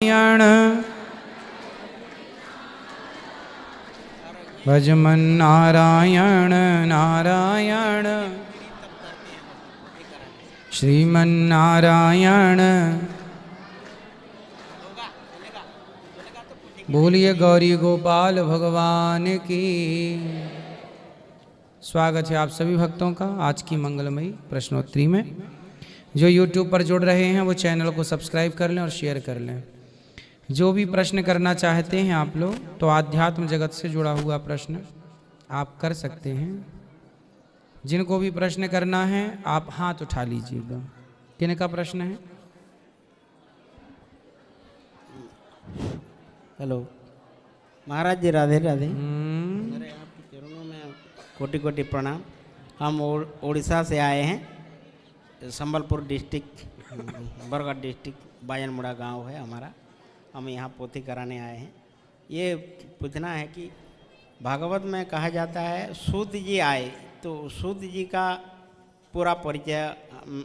नारायण भजमन नारायण नारायण श्रीमन नारायण। बोलिए गौरी गोपाल भगवान की। स्वागत है आप सभी भक्तों का आज की मंगलमयी प्रश्नोत्तरी में। जो YouTube पर जुड़ रहे हैं वो चैनल को सब्सक्राइब कर लें और शेयर कर लें। जो भी प्रश्न करना चाहते हैं आप लोग तो आध्यात्म जगत से जुड़ा हुआ प्रश्न आप कर सकते हैं। जिनको भी प्रश्न करना है आप हाथ उठा लीजिएगा। किन का प्रश्न है? हेलो महाराज जी, राधे राधे। मेरे आपके चरणों में कोटि कोटि प्रणाम। हम उड़ीसा से आए हैं, संबलपुर डिस्ट्रिक्ट, बरगढ़ डिस्ट्रिक्ट, बायनमुड़ा गांव है हमारा। हम यहाँ पोथी कराने आए हैं। ये पूछना है कि भागवत में कहा जाता है सूत जी आए, तो सूत जी का पूरा परिचय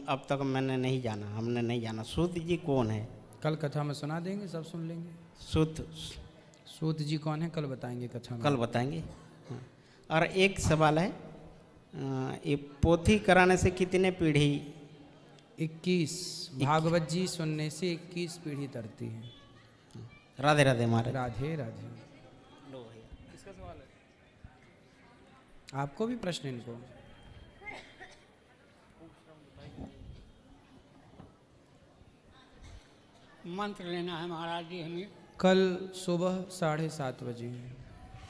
अब तक मैंने नहीं जाना, हमने नहीं जाना। सूत जी कौन है? कल कथा में सुना देंगे, सब सुन लेंगे। सूत जी कौन है कल बताएंगे कथा में। कल बताएंगे। हाँ। और एक सवाल है, ये पोथी कराने से कितने पीढ़ी? 21 भागवत जी सुनने से 21 पीढ़ी तरती है। राधे राधे महाराज। राधे राधे। किसका सवाल है? आपको भी प्रश्न इनको? मंत्र लेना है महाराज जी हमें। कल सुबह 7:30 बजे।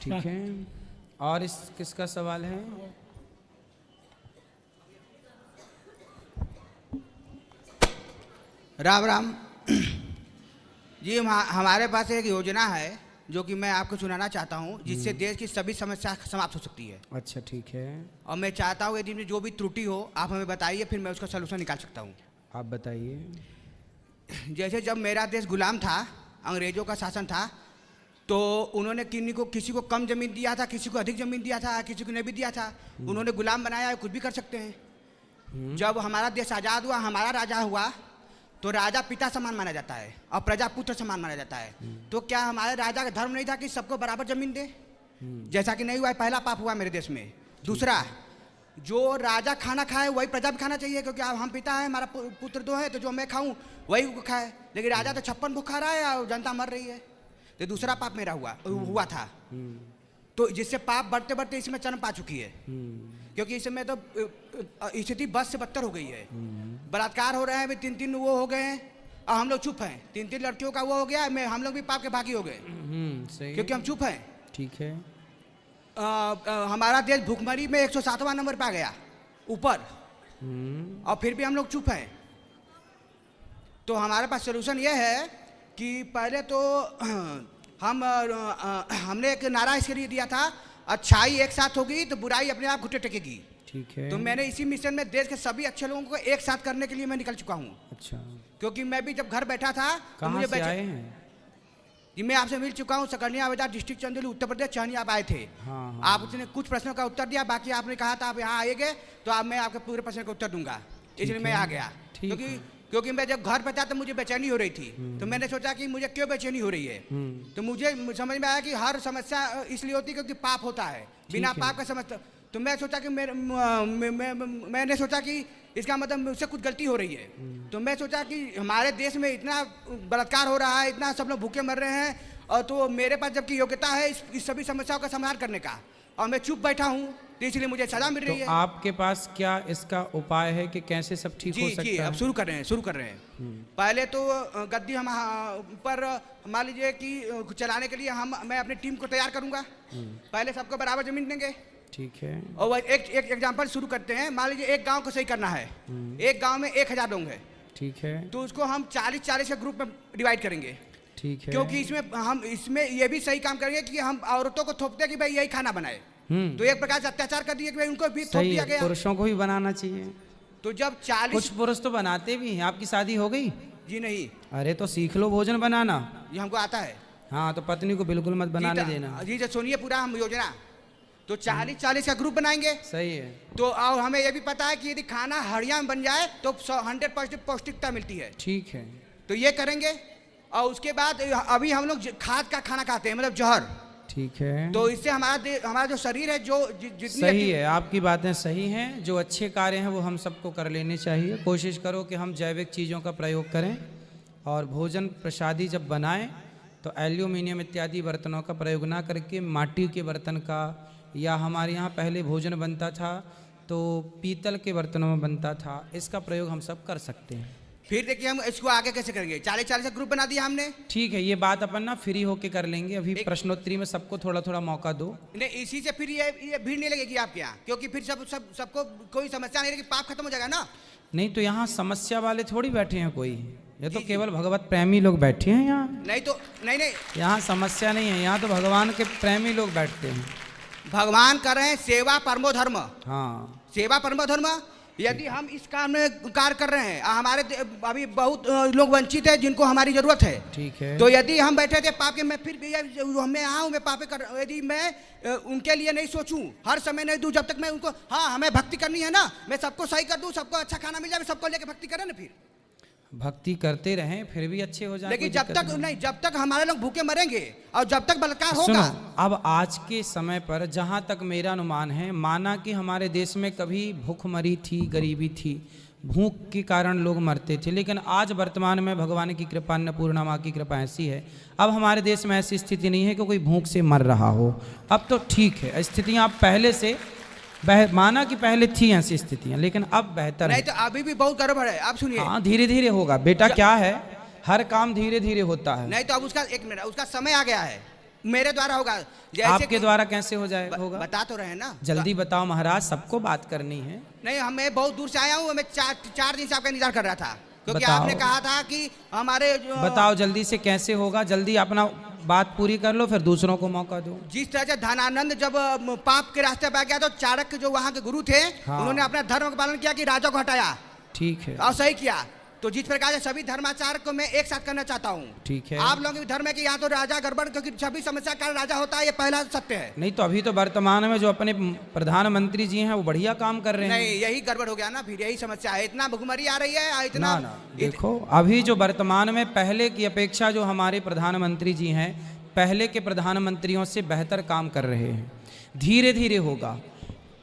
ठीक है। और इस किसका सवाल है? राम राम जी। हमारे पास एक योजना है जो कि मैं आपको सुनाना चाहता हूँ, जिससे देश की सभी समस्या समाप्त हो सकती है। अच्छा ठीक है। और मैं चाहता हूँ यदि में जो भी त्रुटि हो आप हमें बताइए, फिर मैं उसका सलूशन निकाल सकता हूँ। आप बताइए। जैसे जब मेरा देश गुलाम था, अंग्रेजों का शासन था, तो उन्होंने किसी को कम जमीन दिया था, किसी को अधिक जमीन दिया था, किसी को नहीं भी दिया था। उन्होंने गुलाम बनाया, कुछ भी कर सकते हैं। जब हमारा देश आज़ाद हुआ, हमारा राजा हुआ, तो राजा पिता समान माना जाता है और प्रजा पुत्र समान माना जाता है। तो क्या हमारे राजा का धर्म नहीं था कि सबको बराबर जमीन दे? जैसा कि नहीं हुआ है, पहला पाप हुआ मेरे देश में। दूसरा, जो राजा खाना खाए वही प्रजा भी खाना चाहिए, क्योंकि अब हम पिता है, हमारा पुत्र दो है, तो जो मैं खाऊं वही खाए। लेकिन राजा तो 56 भूख खा रहा है और जनता मर रही है। तो दूसरा पाप मेरा हुआ था। तो जिससे पाप बढ़ते बढ़ते इसमें चरम पा चुकी है, क्योंकि इसमें तो स्थिति बस से बदतर हो गई है। बलात्कार हो रहे हैं, 3-3 वो हो गए हैं और हम लोग चुप हैं। 3-3 लड़कियों का वो हो गया, हम लोग भी पाप के भागी हो गए, क्योंकि हम चुप हैं। ठीक है। हमारा देश भूखमरी में 107वां नंबर पे आ गया ऊपर, और फिर भी हम लोग चुप हैं। तो हमारे पास सोल्यूशन ये है कि पहले तो हमने एक नारा इसके लिए दिया था, अच्छाई एक साथ होगी तो बुराई अपने आप घुटने टेकेगी। ठीक है। तो मैंने इसी मिशन में देश के सभी अच्छे लोगों को एक साथ करने के लिए मैं निकल चुका हूँ। अच्छा। क्योंकि मैं भी जब घर बैठा था तो कहाँ मुझे से आए हैं? जी मैं आपसे मिल चुका हूँ, सकरनिया बाजार, डिस्ट्रिक्ट चंदौली, उत्तर प्रदेश। चहनी आप आए थे। हाँ। आपने कुछ प्रश्नों का उत्तर दिया, बाकी आपने कहा था आप यहाँ आएंगे तो आप मैं आपके पूरे प्रश्न का उत्तर दूंगा, इसलिए मैं आ गया। क्योंकि मैं जब घर पे था तो मुझे बेचैनी हो रही थी, तो मैंने सोचा कि मुझे क्यों बेचैनी हो रही है। तो मुझे समझ में आया कि हर समस्या इसलिए होती है क्योंकि पाप होता है, बिना पाप का समझता। तो मैं सोचा कि मैंने सोचा कि इसका मतलब मुझसे कुछ गलती हो रही है। तो मैं सोचा कि हमारे देश में इतना बलात्कार हो रहा है, इतना सब लोग भूखे मर रहे हैं, और तो मेरे पास जबकि योग्यता है इस सभी समस्याओं का समाधान करने का, और मैं चुप बैठा हूँ, तो इसलिए मुझे सजा मिल रही है। आपके पास क्या इसका उपाय है कि कैसे सब ठीक हो सकता है? अब शुरू कर रहे हैं। पहले तो गद्दी हम ऊपर मान लीजिए कि चलाने के लिए मैं अपनी टीम को तैयार करूंगा। पहले सबको बराबर जमीन देंगे। ठीक है। और एक एग्जांपल शुरू करते हैं। मान लीजिए एक गांव को सही करना है, एक गांव में 1000 लोग हैं। ठीक है। तो उसको हम 40-40 के ग्रुप में डिवाइड करेंगे। ठीक है। क्योंकि इसमें ये भी सही काम करेंगे कि हम औरतों को थोपते हैं कि भाई यही खाना बनाए, तो एक प्रकार से अत्याचार कर दिए कि भाई उनको भी थोप दिया गया। पुरुषों को भी बनाना चाहिए। तो जब 40 कुछ पुरुष तो बनाते भी हैं। आपकी शादी हो गई? जी नहीं। अरे तो सीख लो भोजन बनाना। ये हमको आता है। हाँ तो पत्नी को बिल्कुल मत बनाने देना। जी सुनिए पूरा हम योजना। तो 40-40 का ग्रुप बनाएंगे। सही है। तो और हमें ये भी पता है कि यदि खाना हड़िया में बन जाए तो 100% पौष्टिकता मिलती है। ठीक है। तो ये करेंगे। और उसके बाद अभी हम लोग खाद का खाना खाते हैं, मतलब जहर। ठीक है, तो इससे हमारा जो शरीर है जो जितनी सही है, आपकी बातें सही हैं। जो अच्छे कार्य हैं वो हम सबको कर लेने चाहिए। कोशिश करो कि हम जैविक चीज़ों का प्रयोग करें और भोजन प्रसादी जब बनाएं तो एल्यूमिनियम इत्यादि बर्तनों का प्रयोग ना करके माटी के बर्तन का, या हमारे यहाँ पहले भोजन बनता था तो पीतल के बर्तनों में बनता था, इसका प्रयोग हम सब कर सकते हैं। फिर देखिए हम इसको आगे कैसे करेंगे। 40-40 ग्रुप बना दिया हमने। ठीक है, ये बात अपन ना फ्री होके कर लेंगे। अभी प्रश्नोत्तरी में सबको थोड़ा थोड़ा मौका दो। नहीं, इसी से फिर ये भीड़ नहीं लगेगी आपके यहाँ, क्योंकि फिर सबको कोई समस्या नहीं रहेगी, पाप खत्म हो जाएगा ना। नहीं तो यहाँ समस्या वाले थोड़ी बैठे हैं कोई, ये तो केवल भगवत प्रेमी लोग बैठे हैं यहाँ। नहीं तो नहीं, यहाँ समस्या नहीं है, यहाँ तो भगवान के प्रेमी लोग बैठते हैं। भगवान कर रहे हैं सेवा परमो धर्म। हाँ, सेवा परमो धर्म। यदि हम इस काम में कार्य कर रहे हैं, हमारे अभी बहुत लोग वंचित है जिनको हमारी जरूरत है। ठीक है, तो यदि हम बैठे थे पाप के, मैं फिर मैं यहाँ हूँ, मैं पापे कर, यदि मैं उनके लिए नहीं सोचूं, हर समय नहीं दूं, जब तक मैं उनको, हाँ हमें भक्ति करनी है ना, मैं सबको सही कर दूं, सबको अच्छा खाना मिल जाए, मैं सबको लेके भक्ति करें ना, फिर भक्ति करते रहें फिर भी अच्छे हो जाएंगे। लेकिन जब तक हमारे लोग भूखे मरेंगे और जब तक बलात्कार सुनो, होगा। अब आज के समय पर जहाँ तक मेरा अनुमान है, माना कि हमारे देश में कभी भूखमरी थी, गरीबी थी, भूख के कारण लोग मरते थे, लेकिन आज वर्तमान में भगवान की कृपा, अन्नपूर्णा माँ की कृपा ऐसी है, अब हमारे देश में ऐसी स्थिति नहीं है कि कोई भूख से मर रहा हो। अब तो ठीक है, स्थितियाँ पहले से माना कि पहले थी ऐसी स्थितियां, लेकिन अब बेहतर नहीं है। तो अभी भी बहुत गड़बड़ है। आप सुनिए, हाँ, धीरे धीरे होगा बेटा, क्या है, हर काम धीरे धीरे होता है। नहीं तो अब उसका एक मिनट, उसका समय आ गया है, मेरे द्वारा होगा। आपके द्वारा कैसे हो जाए होगा? बता तो रहे ना, जल्दी बताओ महाराज, सबको बात करनी है। नहीं, मैं बहुत दूर से आया हूँ, मैं चार दिन से आपका इंतजार कर रहा था, क्योंकि बताओ। आपने कहा था कि हमारे बताओ जल्दी से कैसे होगा, जल्दी अपना बात पूरी कर लो, फिर दूसरों को मौका दो। जिस तरह से धनानंद जब पाप के रास्ते पर आ गया तो चाणक्य जो वहाँ के गुरु थे, हाँ। उन्होंने अपना धर्म का पालन किया कि राजा को हटाया। ठीक है, और सही किया। तो जिस प्रकार से सभी धर्माचार को मैं एक साथ करना चाहता हूँ। ठीक है, आप लोगों के धर्म है कि यहाँ तो राजा गड़बड़, क्योंकि सभी समस्या का राजा होता है, ये पहला सत्य है। नहीं तो अभी तो वर्तमान में जो अपने प्रधानमंत्री जी हैं वो बढ़िया काम कर रहे हैं। नहीं, यही गड़बड़ हो गया ना, फिर यही समस्या है, इतना भुखमरी आ रही है, इतना ना देखो, अभी जो वर्तमान में पहले की अपेक्षा जो हमारे प्रधानमंत्री जी हैं, पहले के प्रधानमंत्रियों से बेहतर काम कर रहे हैं। धीरे धीरे होगा,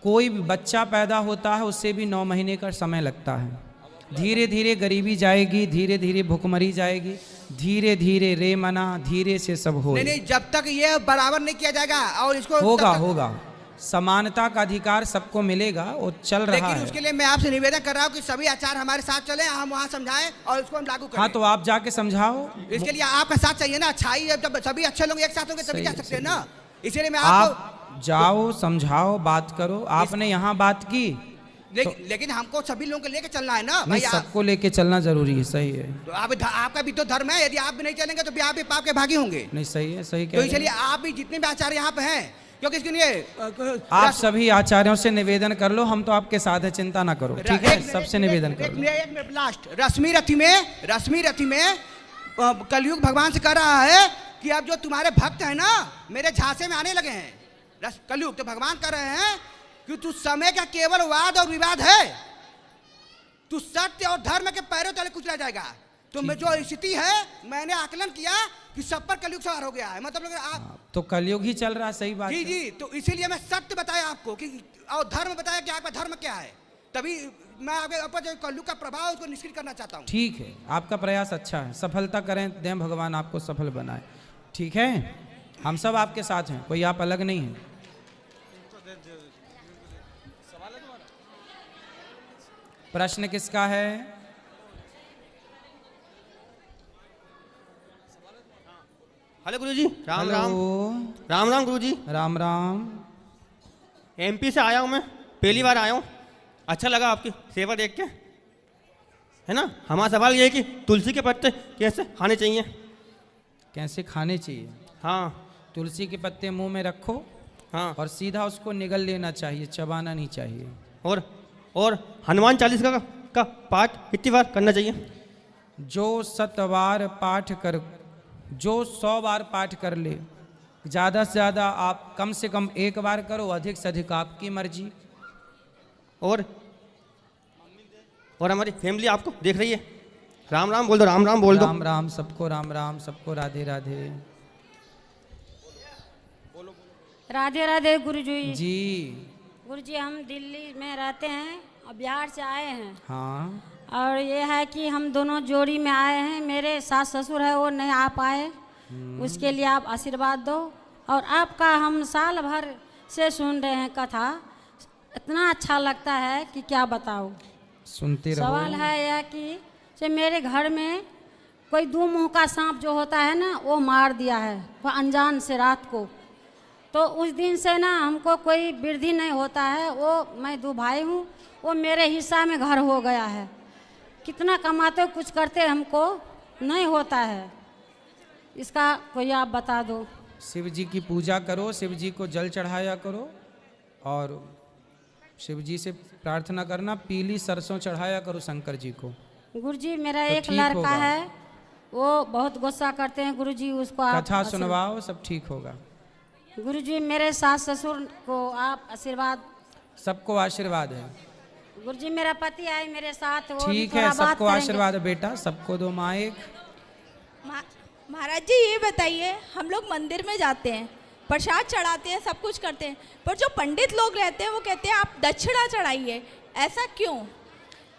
कोई भी बच्चा पैदा होता है उससे भी 9 महीने का समय लगता है। धीरे धीरे गरीबी जाएगी, धीरे धीरे भुखमरी जाएगी, धीरे धीरे रे मना, धीरे से सब हो। नहीं, जब तक ये बराबर नहीं किया जाएगा और इसको होगा समानता का अधिकार सबको मिलेगा, वो चल रहा है। लेकिन उसके लिए मैं आपसे निवेदन कर रहा हूँ कि सभी आचार हमारे साथ चले, हम वहाँ समझाएं और उसको हम लागू करें। हाँ, तो आप जाके समझाओ। इसके लिए आपका साथ चाहिए ना, अच्छाई है, जब सभी अच्छे लोग एक साथ होंगे तभी जा सकते हैं ना। इसीलिए मैं आप जाओ, समझाओ, बात करो। आपने यहाँ बात की, लेकिन हमको सभी लोगों को लेके चलना है ना नहीं, भाई। सबको लेके चलना जरूरी है। सही है, तो आपका भी तो धर्म है, यदि आप भी नहीं चलेंगे तो भी आप भी पाप के भागी होंगे। नहीं सही है, सही तो कह रहे हैं। इसलिए आप भी जितने भी आचार्य यहाँ पे हैं, क्योंकि इसके लिए आप सभी आचार्यों से निवेदन कर लो, हम तो आपके साथ है, चिंता ना करो, ठीक है? सबसे निवेदन कर लो। एक मिनट लास्ट, रश्मि रथी में कलयुग भगवान से कह रहा है कि अब जो तुम्हारे भक्त है ना, मेरे झांसे में आने लगे हैं। कलयुग तो भगवान कह रहे हैं कि तू समय का केवल वाद और विवाद है, तू सत्य और धर्म के पैरों तले कुचला जाएगा। तो मैं जो स्थिति है, मैंने आकलन किया कि सब पर कलयुग सवार हो गया है, मतलब आप तो कलयुग ही चल रहा है, सही बात जी है। जी। तो इसीलिए मैं सत्य बताया आपको कि और धर्म बताया कि आपका धर्म क्या है, तभी मैं आपके ऊपर जो कलयुग का प्रभाव उसको निष्क्रिय करना चाहता हूँ। ठीक है, आपका प्रयास अच्छा है, सफलता करें, दें भगवान आपको सफल बनाए, ठीक है? हम सब आपके साथ हैं, कोई आप अलग नहीं है। प्रश्न किसका है? हेलो गुरुजी, राम राम। हेलो। राम राम गुरुजी। राम राम। एमपी से आया हूँ मैं, पहली बार आया हूँ। अच्छा लगा आपकी सेवा देख के, है ना। हमारा सवाल ये है कि तुलसी के पत्ते कैसे खाने चाहिए? कैसे खाने चाहिए? हाँ तुलसी के पत्ते मुंह में रखो, हाँ। और सीधा उसको निगल लेना चाहिए, चबाना नहीं चाहिए। और हनुमान चालीसा का पाठ कितनी बार करना चाहिए? जो 100 बार पाठ कर ले, ज़्यादा से ज़्यादा आप कम से कम 1 बार करो, अधिक से अधिक आपकी मर्जी। और हमारी फैमिली आपको देख रही है, राम राम बोल दो, राम राम बोल दो। राम राम सबको, राम राम सबको, राधे राधे। राधे राधे गुरुजी। जी गुरुजी हम दिल्ली में रहते हैं और बिहार से आए हैं, हाँ। और ये है कि हम दोनों जोड़ी में आए हैं। मेरे सास ससुर है वो नहीं आ पाए, उसके लिए आप आशीर्वाद दो। और आपका हम साल भर से सुन रहे हैं कथा, इतना अच्छा लगता है कि क्या बताओ। सुनते रहो। सवाल है यह कि जो मेरे घर में कोई दो मुंह का सांप जो होता है ना, वो मार दिया है वो अनजान से रात को। तो उस दिन से ना हमको कोई वृद्धि नहीं होता है। वो मैं दो भाई हूँ, वो मेरे हिस्सा में घर हो गया है। कितना कमाते कुछ करते हमको नहीं होता है। इसका कोई आप बता दो। शिव जी की पूजा करो, शिव जी को जल चढ़ाया करो और शिव जी से प्रार्थना करना, पीली सरसों चढ़ाया करो शंकर जी को। गुरुजी मेरा तो एक ठीक लड़का होगा। है, वो बहुत गुस्सा करते हैं गुरुजी, उसको आप कथा सुनवाओ, सब ठीक होगा। गुरुजी मेरे सास ससुर को आप आशीर्वाद। सबको आशीर्वाद है। गुरुजी मेरा पति आए मेरे साथ, वो भी ठीक थोड़ा है, बात सबको करेंगे। आशीर्वाद है बेटा, सबको दो माइक। महाराज जी ये बताइए, हम लोग मंदिर में जाते हैं, प्रसाद चढ़ाते हैं, सब कुछ करते हैं, पर जो पंडित लोग रहते हैं वो कहते हैं आप दक्षिणा चढ़ाइए, ऐसा क्यों?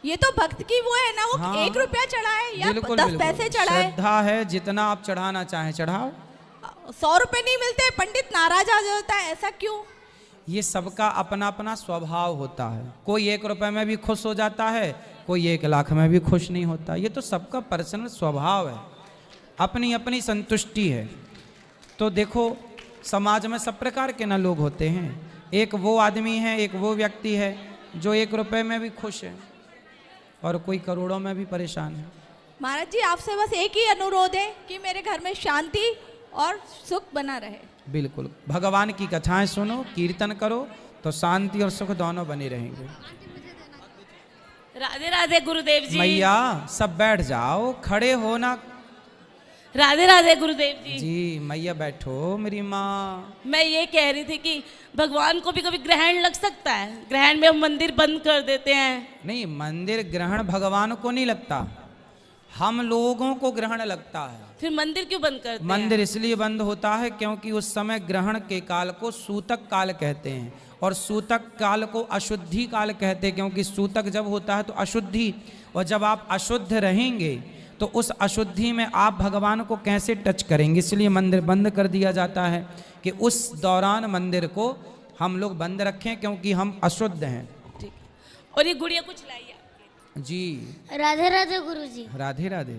ये तो भक्त की वो है ना, वो हाँ, 1 रुपया चढ़ाए या बिल्कुल 10 बिल्कुल। पैसे चढ़ाए, श्रद्धा है, जितना आप चढ़ाना चाहें चढ़ाओ। 100 रुपए नहीं मिलते, पंडित नाराज आ जाता है, ऐसा क्यों? ये सबका अपना अपना स्वभाव होता है। कोई 1 रुपए में भी खुश हो जाता है, कोई 1 लाख में भी खुश नहीं होता। ये तो सबका पर्सनल स्वभाव है, अपनी अपनी संतुष्टि है। तो देखो समाज में सब प्रकार के ना लोग होते हैं। एक वो आदमी है, एक वो व्यक्ति है जो 1 रुपए में भी खुश है और कोई करोड़ों में भी परेशान है। महाराज जी आपसे बस एक ही अनुरोध है कि मेरे घर में शांति और सुख बना रहे। बिल्कुल, भगवान की कथाएं सुनो, कीर्तन करो, तो शांति और सुख दोनों बने रहेंगे। राधे राधे गुरुदेव जी। मैया सब बैठ जाओ, खड़े हो ना। राधे राधे गुरुदेव जी। जी मैया बैठो मेरी माँ। मैं ये कह रही थी कि भगवान को भी कभी ग्रहण लग सकता है, ग्रहण में हम मंदिर बंद कर देते हैं। नहीं, मंदिर ग्रहण भगवान को नहीं लगता, हम लोगों को ग्रहण लगता है। फिर मंदिर क्यों बंद करते हैं? मंदिर इसलिए बंद होता है क्योंकि उस समय ग्रहण के काल को सूतक काल कहते हैं, और सूतक काल को अशुद्धि काल कहते हैं, क्योंकि सूतक जब होता है तो अशुद्धि, और जब आप अशुद्ध रहेंगे तो उस अशुद्धि में आप भगवान को कैसे टच करेंगे। इसलिए मंदिर बंद कर दिया जाता है कि उस दौरान मंदिर को हम लोग बंद रखें, क्योंकि हम अशुद्ध हैं। ठीक। और ये गुड़िया कुछ लाइए जी राधे राधे गुरुजी। राधे राधे।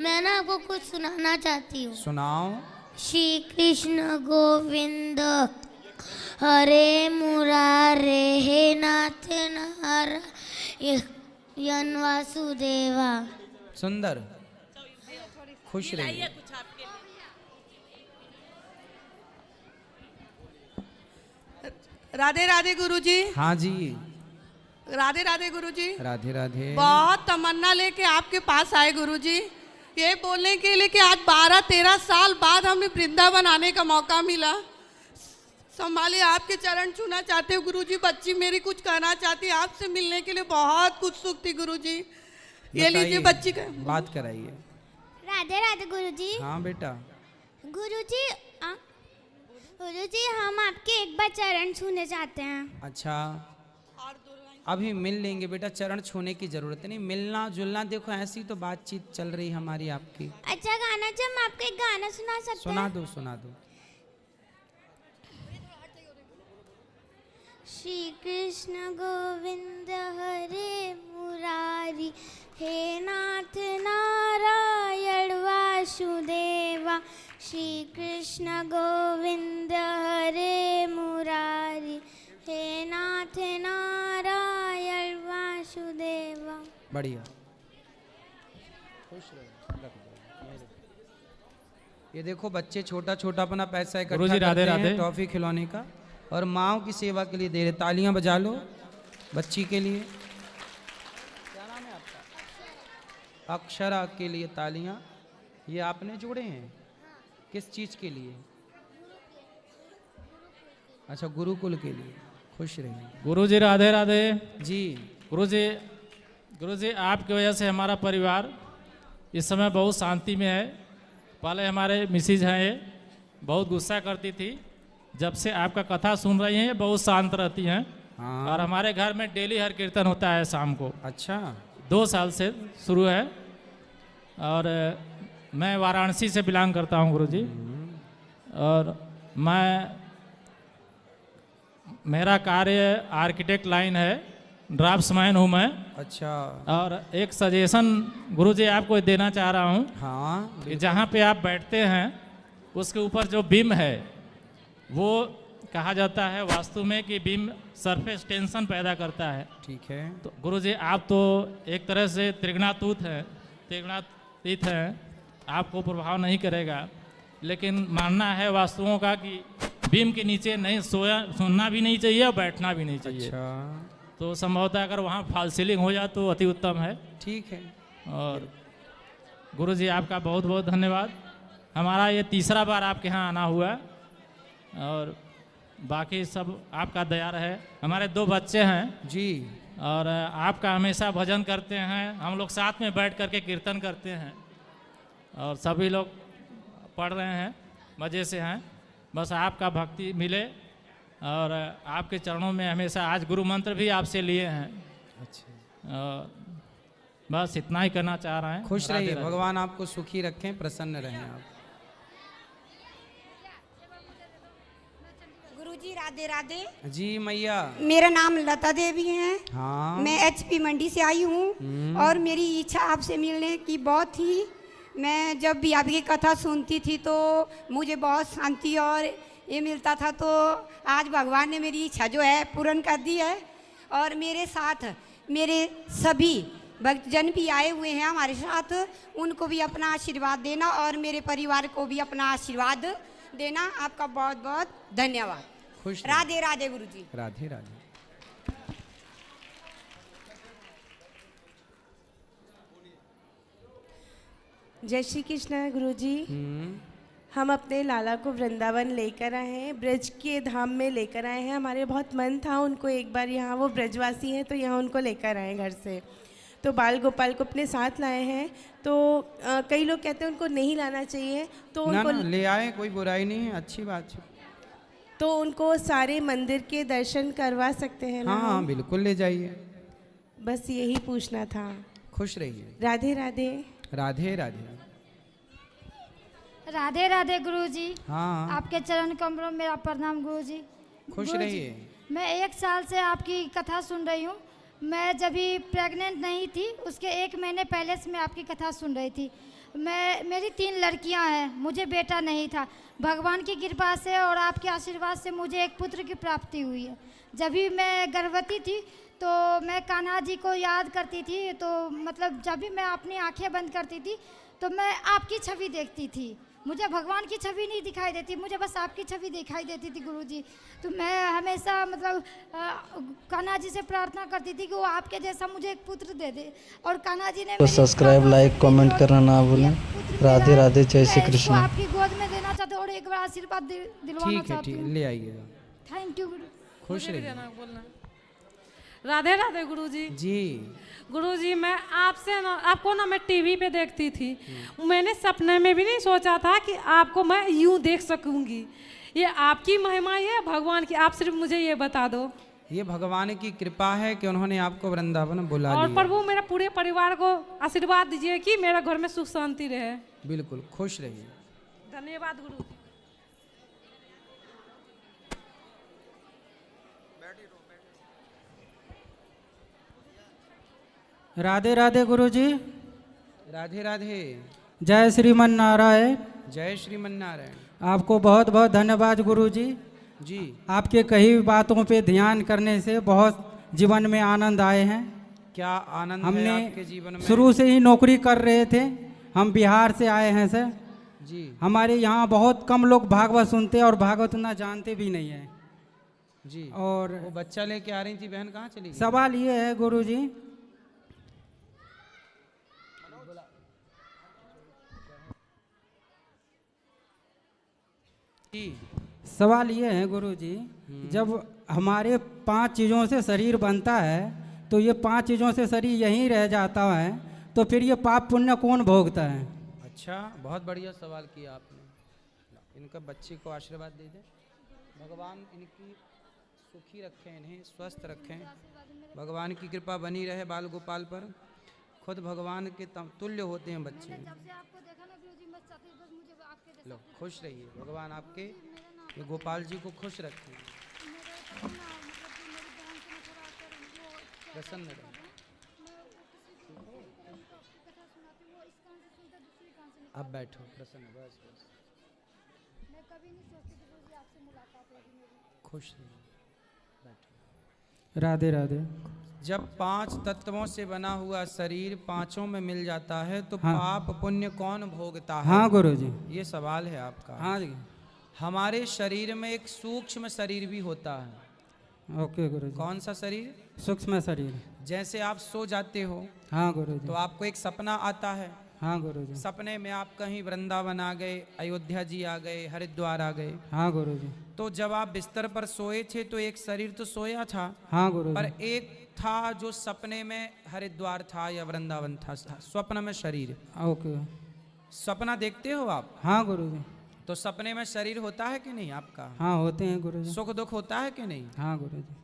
मैं ना आपको कुछ सुनाना चाहती हूँ। सुनाओ। श्री कृष्ण गोविंद हरे मुरारे, हे नाथ नारायण वासुदेवा। सुंदर, खुश रहिए। लाइए कुछ आपके लिए। राधे राधे गुरुजी। हाँ जी, राधे राधे गुरुजी। राधे राधे। बहुत तमन्ना लेके आपके पास आए गुरुजी, ये बोलने के लिए कि आज 12-13 साल बाद हमें वृंदावन आने का मौका मिला। संभालिए, आपके चरण छूना चाहते हो गुरुजी। बच्ची मेरी कुछ कहना चाहती है, आपसे मिलने के लिए बहुत उत्सुक थी गुरुजी। ये लीजिए बच्ची का बात कराइए। राधे राधे गुरुजी। हाँ बेटा। गुरुजी गुरुजी हम आपके एक बार चरण छूने चाहते हैं। अच्छा, अभी मिल लेंगे बेटा, चरण छूने की जरूरत नहीं, मिलना जुलना देखो ऐसी तो बातचीत चल रही हमारी आपकी। अच्छा गाना, जब हम आपको एक गाना सुना सकते हैं? सुना दो, सुना दो। श्री कृष्ण गोविंद हरे मुरारी, हे नाथ नारायण वासुदेवा। श्री कृष्ण गोविंद हरे मुरारी, हे नाथ नारायण वासुदेवा। बढ़िया, ये देखो बच्चे छोटा छोटा अपना पैसा इकट्ठा गुरुजी, राधे करते हैं राधे। टॉफी खिलौने का, और माँओं की सेवा के लिए दे रहे। तालियां बजा लो बच्ची के लिए। क्या नाम है आपका? अक्षरा के लिए तालियां। ये आपने जोड़े हैं? किस चीज के लिए? अच्छा, गुरुकुल के लिए। खुश रहिए गुरुजी। राधे राधे जी। गुरुजी, गुरुजी आपकी वजह से हमारा परिवार इस समय बहुत शांति में है। पहले हमारे मिसिज हैं ये बहुत गुस्सा करती थी, जब से आपका कथा सुन रही हैं ये बहुत शांत रहती हैं। हाँ। और हमारे घर में डेली हर कीर्तन होता है शाम को। अच्छा। 2 साल से शुरू है। और मैं वाराणसी से बिलोंग करता हूँ गुरुजी। और मेरा कार्य आर्किटेक्ट लाइन है, ड्राफ्ट्समैन हूँ मैं। अच्छा। और एक सजेशन गुरुजी आपको देना चाह रहा हूँ। हाँ। कि जहाँ पे आप बैठते हैं उसके ऊपर जो बीम है वो कहा जाता है वास्तु में कि बीम सरफेस टेंशन पैदा करता है। ठीक है। तो गुरुजी आप तो एक तरह से त्रिगुणातीत हैं, आपको प्रभाव नहीं करेगा, लेकिन मानना है वास्तुओं का कि बीम के नीचे नहीं सोना भी नहीं चाहिए और बैठना भी नहीं चाहिए। अच्छा। तो संभवतः अगर वहाँ फॉल सीलिंग हो जाए तो अति उत्तम है। ठीक है। और गुरुजी आपका बहुत बहुत धन्यवाद। हमारा ये 3रा बार आपके यहाँ आना हुआ और बाकी सब आपका दया रहे। हमारे 2 बच्चे हैं जी और आपका हमेशा भजन करते हैं, हम लोग साथ में बैठ करके कीर्तन करते हैं और सभी लोग पढ़ रहे हैं, मज़े से हैं। बस आपका भक्ति मिले और आपके चरणों में हमेशा, आज गुरु मंत्र भी आपसे लिए हैं। अच्छा। बस इतना ही करना चाह रहे हैं। खुश राधे रहिए, राधे। भगवान आपको सुखी रखें, प्रसन्न रहें आप। गुरुजी राधे राधे। जी मैया। मेरा नाम लता देवी है। हाँ। मैं HP मंडी से आई हूँ और मेरी इच्छा आपसे मिलने की बहुत थी। मैं जब भी आपकी कथा सुनती थी तो मुझे बहुत शांति और ये मिलता था, तो आज भगवान ने मेरी इच्छा जो है पूर्ण कर दी है। और मेरे साथ मेरे सभी भक्तजन भी आए हुए हैं हमारे साथ, उनको भी अपना आशीर्वाद देना और मेरे परिवार को भी अपना आशीर्वाद देना। आपका बहुत बहुत धन्यवाद। खुश रहिए। राधे राधे गुरुजी। राधे राधे। जय श्री कृष्ण गुरुजी। हम अपने लाला को वृंदावन लेकर आए हैं, ब्रज के धाम में लेकर आए हैं। हमारे बहुत मन था उनको एक बार यहाँ, वो ब्रजवासी हैं तो यहाँ उनको लेकर आए घर से। तो बाल गोपाल को अपने साथ लाए हैं। तो कई लोग कहते हैं उनको नहीं लाना चाहिए, तो ना, उनको ना, ले आए, कोई बुराई नहीं है, अच्छी बात है। तो उनको सारे मंदिर के दर्शन करवा सकते हैं ना? हाँ हाँ बिल्कुल ले जाइए। बस यही पूछना था। खुश रहिए। राधे राधे। राधे राधे। राधे राधे गुरुजी। हाँ। आपके चरण कमलों में मेरा प्रणाम गुरुजी। खुश गुरुजी, रहिए। मैं 1 साल से आपकी कथा सुन रही हूँ। मैं जब भी प्रेग्नेंट नहीं थी उसके 1 महीने पहले से मैं आपकी कथा सुन रही थी। मेरी 3 लड़कियां हैं, मुझे बेटा नहीं था। भगवान की कृपा से और आपके आशीर्वाद से मुझे एक पुत्र की प्राप्ति हुई है। जब भी मैं गर्भवती थी तो मैं कान्हा जी को याद करती थी, तो मतलब जब भी मैं अपनी आंखें बंद करती थी तो मैं आपकी छवि देखती थी। मुझे भगवान की छवि नहीं दिखाई देती, मुझे बस आपकी छवि दिखाई देती थी गुरुजी। तो मैं हमेशा मतलब कान्हा जी से प्रार्थना करती थी कि वो आपके जैसा मुझे एक पुत्र दे दे। और कान्हा जी ने तो सब्सक्राइब, लाइक, कमेंट करना ना भूलें। राधे राधे। जय श्री कृष्ण। आपकी गोद में देना चाहते और एक बार आशीर्वाद दिलवाना चाहती हूँ। ले आइएगा। थैंक यू गुरु। खुश रहिए। राधे राधे गुरुजी। जी गुरुजी, मैं आपको ना मैं टीवी पे देखती थी। मैंने सपने में भी नहीं सोचा था कि आपको मैं यूं देख सकूंगी। ये आपकी महिमा है भगवान की, आप सिर्फ मुझे ये बता दो। ये भगवान की कृपा है कि उन्होंने आपको वृंदावन बुला लिया। और प्रभु मेरा पूरे परिवार को आशीर्वाद दीजिए कि मेरा घर में सुख शांति रहे। बिल्कुल खुश रहिए। धन्यवाद गुरु। राधे राधे गुरुजी। राधे राधे। जय श्रीमन नारायण। जय श्रीमन नारायण। आपको बहुत बहुत धन्यवाद गुरुजी। जी। आपके कई बातों पे ध्यान करने से बहुत जीवन में आनंद आए हैं। क्या आनंद है हमने आपके जीवन में? शुरू से ही नौकरी कर रहे थे। हम बिहार से आए हैं सर। जी। हमारे यहाँ बहुत कम लोग भागवत सुनते और भागवत ना जानते भी नहीं है। जी। और वो बच्चा लेके आ रही थी बहन, कहाँ चली गई? सवाल ये है गुरुजी, सवाल ये है गुरुजी, जब हमारे 5 चीज़ों से शरीर बनता है तो ये 5 चीज़ों से शरीर यहीं रह जाता है, तो फिर ये पाप पुण्य कौन भोगता है? अच्छा, बहुत बढ़िया सवाल किया आपने। इनका बच्चे को आशीर्वाद दे दें, भगवान इनकी सुखी रखें, इन्हें स्वस्थ रखें, भगवान की कृपा बनी रहे बाल गोपाल पर। खुद भगवान के तुल्य होते हैं बच्चे। लो, खुश रहिए, भगवान आपके ये गोपाल जी को खुश रखें, प्रसन्न रहे। अब बैठो, प्रसन्न, बस बस, खुश रहिए, बैठो। राधे राधे। जब 5 तत्वों से बना हुआ शरीर पांचों में मिल जाता है तो हाँ। पाप पुण्य कौन भोगता है? हाँ गुरुजी। ये सवाल है आपका। हाँ जी। हमारे शरीर में एक सूक्ष्म शरीर भी होता है। ओके गुरुजी। कौन सा शरीर? सूक्ष्म शरीर। जैसे आप सो जाते हो हाँ गुरुजी। तो आपको एक सपना आता है। हाँ गुरुजी। सपने में आप कहीं वृंदावन आ गए, अयोध्या जी आ गए, हरिद्वार आ गए। हाँ गुरुजी। तो जब आप बिस्तर पर सोए थे तो एक शरीर तो सोया था। हाँ गुरुजी। पर एक था जो सपने में हरिद्वार था या वृंदावन था, स्वप्न में शरीर। ओके। सपना देखते हो आप? हाँ गुरुजी। तो सपने में शरीर होता है कि नहीं आपका? हाँ होते हैं गुरुजी। सुख दुख होता है कि नहीं? हाँ गुरुजी।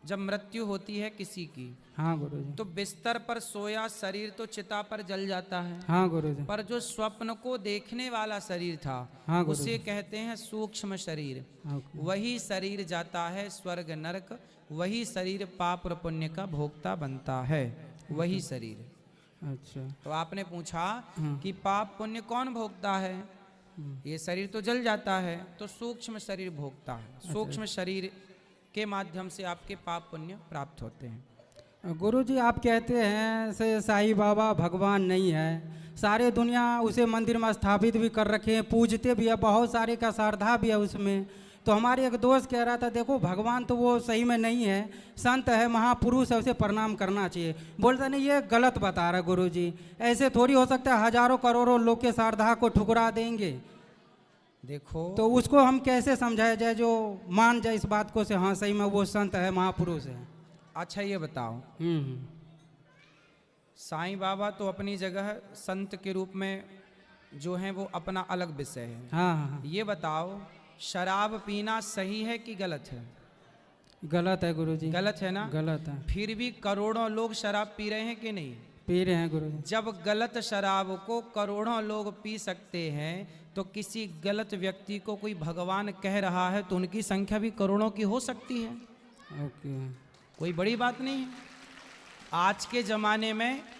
जब मृत्यु होती है किसी की, हाँ गुरुजी, तो बिस्तर पर सोया शरीर तो चिता पर जल जाता है। हाँ गुरुजी। पर जो स्वप्न को देखने वाला शरीर था, हाँ गुरुजी, उसे कहते हैं सूक्ष्म शरीर। ओके। वही शरीर जाता है स्वर्ग नरक, वही शरीर पाप और पुण्य का भोक्ता बनता है, वही शरीर। अच्छा। तो आपने पूछा हाँ। कि पाप पुण्य कौन भोगता है? ये शरीर तो जल जाता है, तो सूक्ष्म शरीर भोगता है। सूक्ष्म शरीर के माध्यम से आपके पाप पुण्य प्राप्त होते हैं। गुरुजी आप कहते हैं से साईं बाबा भगवान नहीं है, सारे दुनिया उसे मंदिर में स्थापित भी कर रखे हैं, पूजते भी है, बहुत सारे का श्रद्धा भी है उसमें। तो हमारे एक दोस्त कह रहा था देखो भगवान तो वो सही में नहीं है, संत है, महापुरुष है, उसे प्रणाम करना चाहिए। बोलता नहीं ये गलत बता रहा गुरुजी, ऐसे थोड़ी हो सकता है हजारों करोड़ों लोग के श्रद्धा को ठुकरा देंगे। देखो तो उसको हम कैसे समझाया जाए जो मान जाए इस बात को से हाँ सही में वो संत है, महापुरुष है। अच्छा ये बताओ, साईं बाबा तो अपनी जगह संत के रूप में जो हैं वो अपना अलग विषय है। हाँ हाँ। ये बताओ शराब पीना सही है कि गलत है? गलत है गुरुजी। गलत है ना? गलत है। फिर भी करोड़ों लोग शराब पी रहे हैं कि नहीं? पी रहे हैं गुरुजी। जब गलत शराब को करोड़ों लोग पी सकते हैं तो किसी गलत व्यक्ति को कोई भगवान कह रहा है तो उनकी संख्या भी करोड़ों की हो सकती है। ओके। कोई बड़ी बात नहीं है। आज के ज़माने में